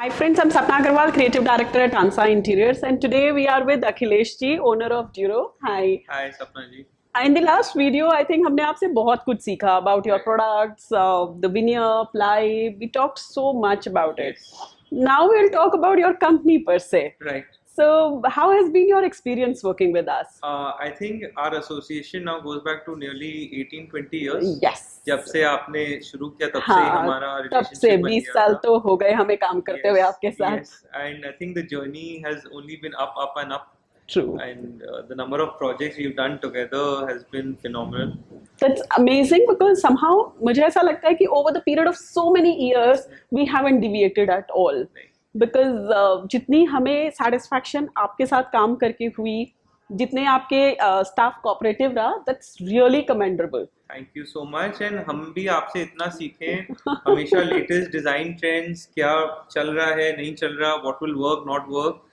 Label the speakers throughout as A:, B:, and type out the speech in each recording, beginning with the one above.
A: Hi friends, I'm Sapna Agarwal, Creative Director at Ansa Interiors, and today we are with Akhilesh ji, owner of Duro. Hi.
B: Hi, Sapna ji.
A: In the last video, I think हमने आपसे बहुत कुछ सीखा about your products, the veneer, ply. We talked so much about it.
B: Yes.
A: Now we'll talk about your company per se.
B: Right.
A: So, how has been your experience working with us?
B: I think our association now goes back to nearly 18-20 years.
A: Yes.
B: जब से आपने शुरू किया तब से ही
A: हाँ,
B: हमारा
A: तब से
B: relationship बन
A: 20
B: गया
A: साल
B: था.
A: तो हो गए हमें काम करते हुए आपके साथ.
B: Yes, and I think the journey has only been up and up.
A: True.
B: And the number of projects we've done together has been phenomenal.
A: That's amazing because somehow मुझे ऐसा लगता है कि over the period of so many years we haven't deviated at all. Because जितनी हमें satisfaction आपके साथ काम करके हुई, जितने आपके staff cooperative रहा, that's really commendable.
B: Thank you so much. And हम भी आपसे इतना सीखें, हमेशा latest design trends, क्या चल रहा है, नहीं चल रहा, what will work, not work.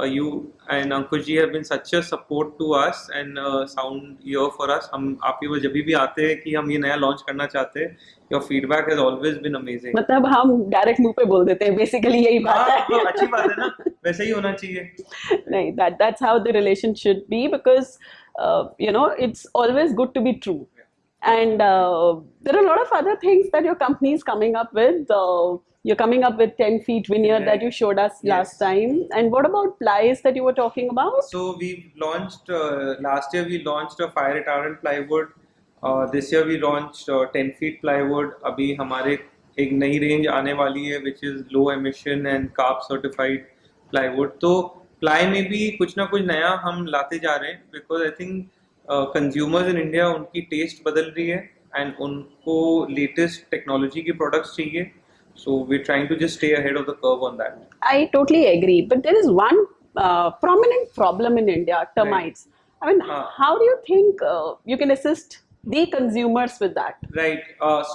B: You and Ankush ji have been such a support to us and sound ear for us. हम आपके पास जब भी आते हैं कि हम ये नया launch करना चाहते हैं, your feedback has always been amazing.
A: मतलब हम डायरेक्ट मुंह पे बोल देते हैं, बेसिकली यही बात है.
B: हाँ, अच्छी बात है ना, वैसे ही होना चाहिए.
A: नहीं, that's how the relation should be because it's always good to be true. And there are a lot of other things that your company is coming up with. You're coming up with 10 feet veneer that you showed us last time. And what about plies that you were talking about?
B: So we've launched, last year we launched a fire retardant plywood. This year we launched 10 feet plywood. अभी हमारे एक नई range आने वाली है which is low emission and CARB certified plywood. तो ply में भी कुछ ना कुछ नया हम लाते जा रहे हैं because I think consumers in India उनकी taste बदल रही है and उनको latest technology की products चाहिए. So we're trying to just stay ahead of the curve on that.
A: I totally agree, but there is one prominent problem in India: termites. I mean, how do you think you can assist the consumers with that?
B: Right.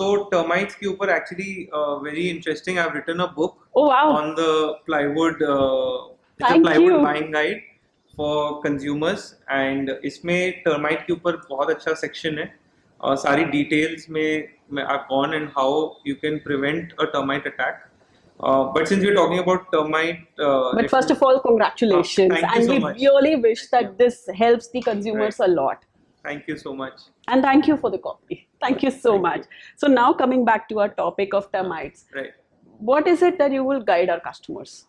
B: So termites के ऊपर actually very interesting. I've written a book on the plywood. It's a plywood buying guide for consumers, and इसमें termite के ऊपर बहुत अच्छा section है. सारी details में I've gone and how you can prevent a termite attack. But since we're talking about termite,
A: but first of all, congratulations, and we really wish that this helps the consumers a lot.
B: Thank you so much.
A: And thank you for the copy. Thank you so much. So now coming back to our topic of termites.
B: Right.
A: What is it that you will guide our customers?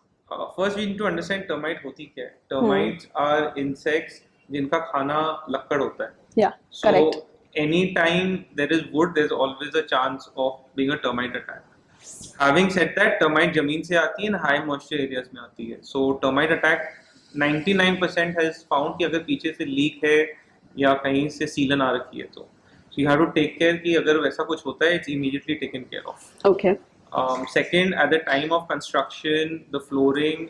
B: First, we need to understand termite होती क्या है. Termites are insects जिनका खाना लक्कड़ होता है.
A: Yeah, correct.
B: Anytime there is wood, there's always a chance of being a termite attack. Having said that, termite जमीन से आती है, high moisture areas में आती है. So termite attack 99% has found कि अगर पीछे से leak है या कहीं से सीलन आ रखी है तो you have to take care कि अगर वैसा कुछ होता है, it's immediately taken care of.
A: Okay.
B: Second, at the time of construction, the flooring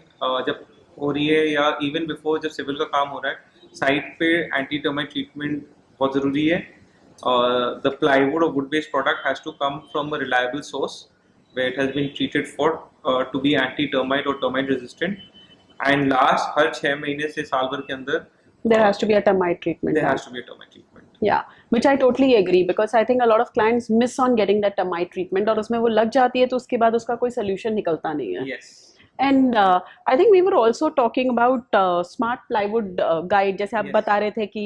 B: जब हो रही है या even before जब civil का काम हो रहा है, site पे anti termite treatment बहुत ज़रूरी है. The plywood or wood-based product has to come from a reliable source where it has been treated for to be anti-termite or termite resistant. And last, हर 6 महीने से साल भर के अंदर
A: there has to be a termite treatment.
B: There has to be a termite treatment.
A: Yeah, which I totally agree because I think a lot of clients miss on getting that termite treatment और उसमें वो लग जाती है तो उसके बाद उसका कोई solution निकलता नहीं है.
B: Yes.
A: And I think we were also talking about smart plywood guide जैसे आप बता रहे थे कि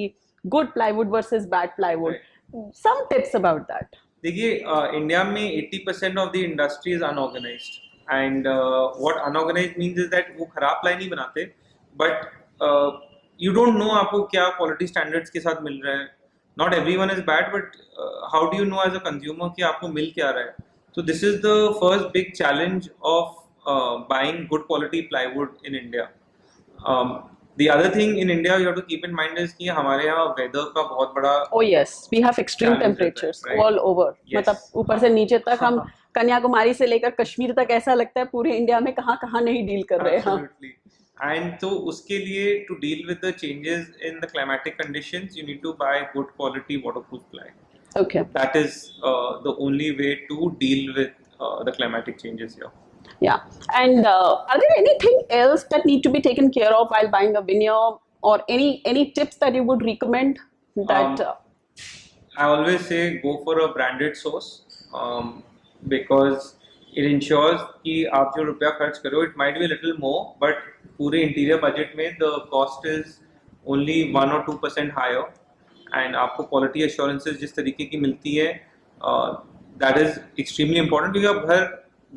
A: good plywood versus bad plywood. Right. Some tips about that.
B: देखिए इंडिया में 80% of the industry is unorganized and what unorganized means is that वो खराब प्लाई नहीं बनाते but you don't know आपको क्या quality standards के साथ मिल रहा है. Not everyone is bad but how do you know as a consumer कि आपको मिल क्या रहा है. So this is the first big challenge of buying good quality plywood in India. The other thing in India you have to keep in mind is कि हमारे यहाँ weather का बहुत बड़ा
A: Oh yes, we have extreme temperatures all over. मतलब ऊपर से नीचे तक हम कन्याकुमारी से लेकर कश्मीर तक ऐसा लगता है पूरे इंडिया में कहाँ नहीं डील कर रहे हैं हम.
B: And तो उसके लिए to deal with the changes in the climatic conditions you need to buy good quality waterproof ply.
A: Okay.
B: That is the only way to deal with the climatic changes here.
A: Yeah, and are there anything else that need to be taken care of while buying a veneer, or any tips that you would recommend? That
B: I always say go for a branded source because it ensures कि आप जो रुपया खर्च करो, it might be a little more, but पूरे interior budget में the cost is only 1 or 2% higher, and आपको quality assurances जिस तरीके की मिलती है, that is extremely important, क्योंकि आप घर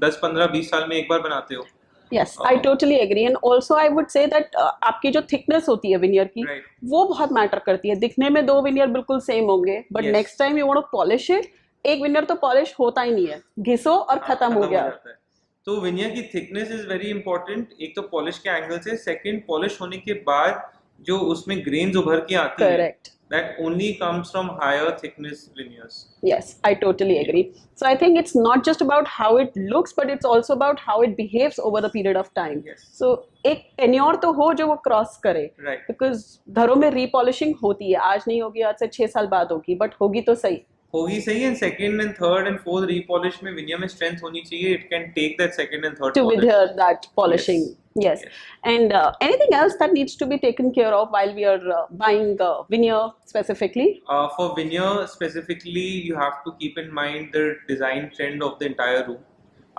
B: 10, 15, 20 साल में एक बार बनाते हो.
A: Yes, I totally agree. And also I would say that आपकी जो thickness होती है विनियर की,
B: Right.
A: वो बहुत मैटर करती है. दिखने में दो विनियर बिल्कुल सेम होंगे, but
B: Yes.
A: next time you want to polish it, एक विनियर तो पॉलिश होता ही नहीं है, घिसो और खत्म हो गया.
B: जाता है. तो विनियर की थिकनेस इज वेरी इंपॉर्टेंट, एक तो पॉलिश के एंगल से, सेकंड पॉलिश होने के बाद जो उसमें ग्रेन्स उभर के आती है,
A: Correct.
B: that only comes from higher thickness veneers.
A: Yes, I totally agree. So I think it's not just about how it looks, but it's also about how it behaves over the period of time.
B: Yes.
A: So एक tenure तो हो जो वो cross करे,
B: Right.
A: because घरों में रीपॉलिशिंग होती है, आज नहीं होगी, आज से 6 साल बाद होगी, but होगी तो सही.
B: होगी सही, and second and third and fourth repolish में विनियर में स्ट्रेंथ होनी चाहिए. It can take that second and third
A: To adhere that polishing. Yes.
B: Yes.
A: And anything else that needs to be taken care of while we are buying veneer specifically?
B: For veneer specifically, you have to keep in mind the design trend of the entire room.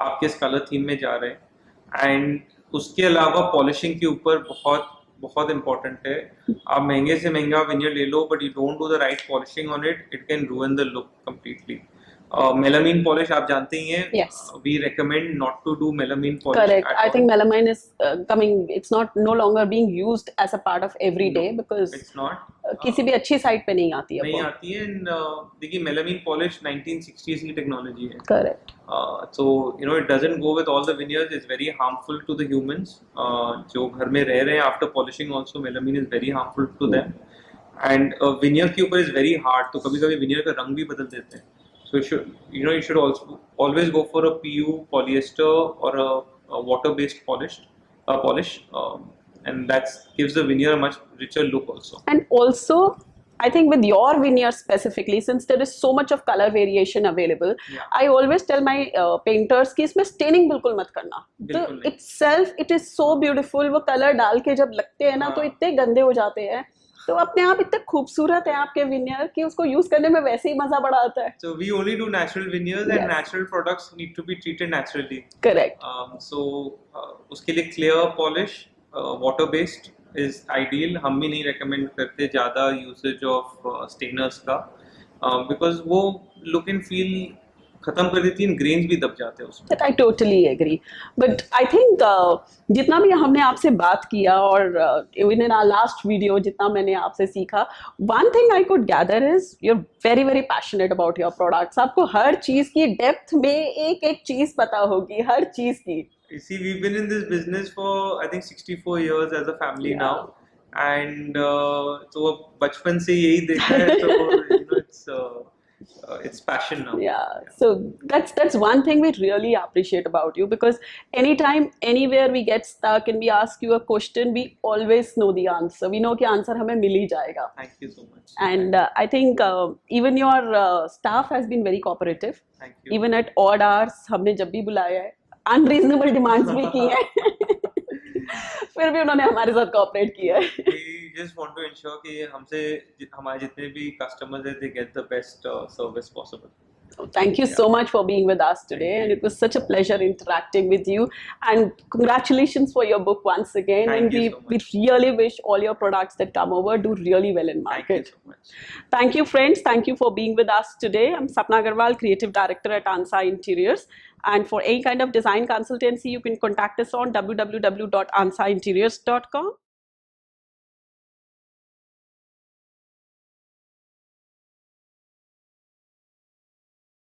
B: आप किस colour theme में जा रहे हैं, and उसके अलावा polishing के ऊपर बहुत बहुत इम्पोर्टेंट है. आप महंगे से महंगा विनियर ले लो, but you don't do the right polishing on it, it can ruin the look completely. Melamine polish आप जानते ही हैं.
A: Yes.
B: We recommend not to do melamine polish.
A: Correct.
B: at
A: I
B: all.
A: think melamine is coming. It's not no longer being used as a part of everyday because
B: It's not.
A: किसी भी अच्छी site पे नहीं आती है
B: नहीं
A: वो.
B: आती है. And देखिए melamine polish 1960s की टेक्नोलॉजी है.
A: Correct.
B: So you know it doesn't go with all the veneers. It's very harmful to the humans. जो घर में रह रहे हैं, after polishing also melamine is very harmful to them. And veneer के ऊपर is very hard. तो कभी-कभी veneer का रंग भी बदल देते हैं. So you should also always go for a PU polyester or a water-based polish, and that gives the veneer a much richer look also.
A: And also, I think with your veneer specifically, since there is so much of color variation available,
B: Yeah.
A: I always tell my painters कि इसमें staining बिल्कुल मत करना. The
B: बिल्कुल नहीं.
A: itself it is so beautiful. वो color डाल के जब लगते हैं ना, तो
B: हाँ.
A: इतने गंदे हो जाते हैं. तो अपने आप इतने खूबसूरत है आपके विनियर कि उसको यूज करने में वैसे ही मजा बड़ा आता है.
B: So we only do natural veneers, and
A: Yes.
B: natural products need to be treated naturally.
A: Correct.
B: So उसके लिए clear polish, water-based is ideal. हम भी नहीं recommend करते ज़्यादा usage of stainers का, because वो look and feel खत्म कर देती है, ग्रेन्स भी दब जाते हैं उसमें.
A: That I totally agree. But I think जितना भी हमने आपसे बात किया और even in our last video जितना मैंने आपसे सीखा, one thing I could gather is you're very very passionate about your products. आपको हर चीज की डेप्थ में एक एक चीज पता होगी, हर चीज की.
B: You see, we've been in this business for I think 64 years as a family
A: Yeah.
B: now, and तो अब बचपन से यही देखा है, तो you know it's passion now.
A: Yeah, so that's one thing we really appreciate about you, because anytime anywhere we get stuck and we ask you a question, we always know the answer. We know कि answer हमें मिल ही जाएगा.
B: Thank you so much.
A: And I think even your staff has been very cooperative.
B: Thank you.
A: Even at odd hours हमने जब भी बुलाया है, unreasonable demands भी की हैं. फिर भी उन्होंने हमारे साथ cooperate किया है.
B: We just want to ensure कि हमसे हमारे जितने भी customers हैं, they get the best service possible.
A: Thank you so much for being with us today, and it was such a pleasure interacting with you. And congratulations for your book once again.
B: Thank
A: and
B: you
A: we,
B: so much.
A: we really wish all your products that come over do really well in
B: Thank you
A: market.
B: so much.
A: Thank you, friends. Thank you for being with us today. I'm Sapna Agarwal, Creative Director at Ansa Interiors. And for any kind of design consultancy, you can contact us on www.ansainteriors.com.